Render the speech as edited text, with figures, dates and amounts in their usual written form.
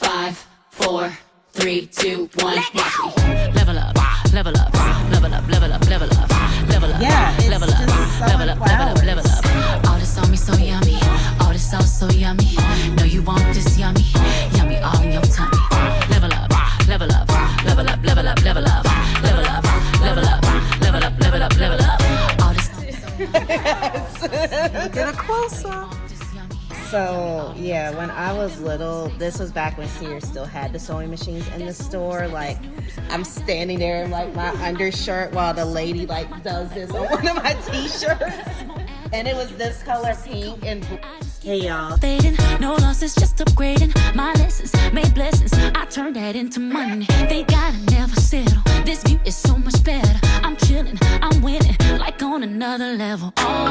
5, 4, 3, 2, 1. Watch me. Level up, level up, level up, level up, level up, level up, Yeah, it's level up, just so level up, level up, level up. All this on me so yummy, all this sauce so yummy. Know you want this yummy, yummy all in your tummy. Level up, level up, level up, level up, level up, level up, level up, level up, level up, level up. All this on me so yummy. Get a close-up. So yeah, when I was little, this was back when Sears still had the sewing machines in the store. Like, I'm standing there in like my undershirt while the lady like does this on one of my t-shirts, and it was this color, pink and blue. Hey y'all. Fading, no losses, just upgrading my lessons, made blessings. I turned that into money. Thank God I never settle. This view is so much better. I'm chilling, I'm winning, like on another level. Oh.